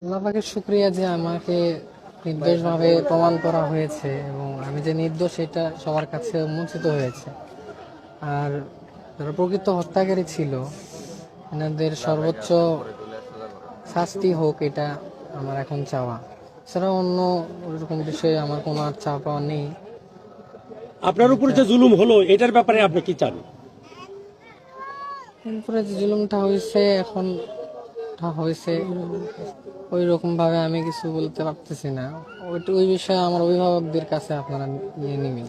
আল্লাহ পাকের শুকরিয়া যে আমাকে নির্দোষভাবে প্রমাণ করা হয়েছে এবং আমি যে নির্দোষ এটা সবার কাছে উন্মোচিত হয়েছে। আর যারা প্রকৃত হত্যাকারী ছিল এনাদের সর্বোচ্চ শাস্তি হোক, এটা আমার এখন চাওয়া। এছাড়া অন্য ওরকম বিষয়ে আমার কোনো আর চাওয়া পাওয়া নেই। আপনার উপর যে জুলুম হলো এটার ব্যাপারে আপনি কি চান? এরপরে যে জুলুমটা হয়েছে এখন হয়েছে ওই রকম ভাবে আমি কিছু বলতে পারতেছি না। ওই বিষয়ে আমার অভিভাবকদের কাছে আপনারা নিয়ে নিবেন।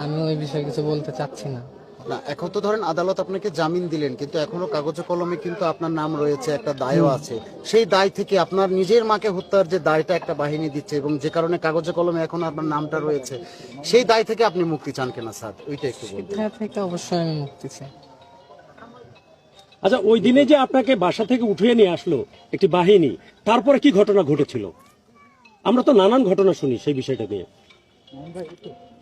আমি ওই বিষয়ে কিছু বলতে চাচ্ছি না। না, এখন তো ধরেন আদালত আপনাকে জামিন দিলেন, কিন্তু এখনো কাগজে কলমে কিন্তু আপনার নাম রয়েছে, একটা দায়ও আছে। সেই দায় থেকে আপনার নিজের মাকে হত্যার যে দায়টা একটা বাহিনী দিচ্ছে এবং যে কারণে কাগজে কলমে এখন আপনার নামটা রয়েছে, সেই দায় থেকে আপনি মুক্তি চান কিনা স্যার, ওইটা একটু বলুন। এটা থেকে অবশ্যই আমি মুক্তি চাই। আচ্ছা, ওই দিনে যে আপনাকে বাসা থেকে উঠিয়ে নিয়ে আসলো একটি বাহিনী, তারপরে কি ঘটনা ঘটেছিল? আমরা তো নানান ঘটনা শুনি সেই বিষয়টা নিয়ে।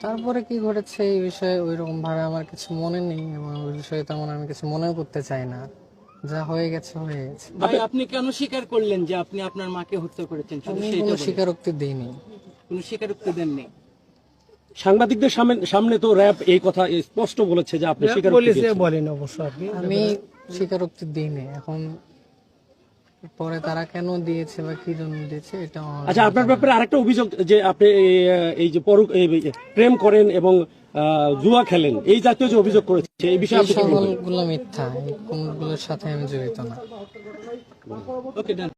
তারপরে কি ঘটেছে এই বিষয়ে ওই রকম ভাবে আমার কিছু মনে নেই এবং ওই বিষয়ে তেমন আমি কিছু মনেও করতে চাই না। যা হয়ে গেছে হয়ে গেছে। ভাই, আপনি কেন স্বীকার করলেন যে আপনি আপনার মাকে হত্যা করেছেন? শুধু আমি সেইটা কোনো বলেন। স্বীকারোক্তি দিইনি। কোনো স্বীকারোক্তি দেননি। সাংবাদিকদের সামনে তো র্যাব এই কথা স্পষ্ট বলেছে যে আপনি স্বীকার আমি স্বীকারোক্তি দিইনি। এখন পরে তারা কেন দিয়েছে বা কি জন্য দিয়েছে এটা আমার আচ্ছা, আপনার ব্যাপারে আরেকটা অভিযোগ যে আপনি এই যে প্রেম করেন এবং জুয়া খেলেন, এই জাতীয় যে অভিযোগ করেছে এই বিষয়ে আপনি কি বলবেন? সকলগুলো মিথ্যা। এই কোনগুলোর সাথে আমি জড়িত না। ওকে, ডান।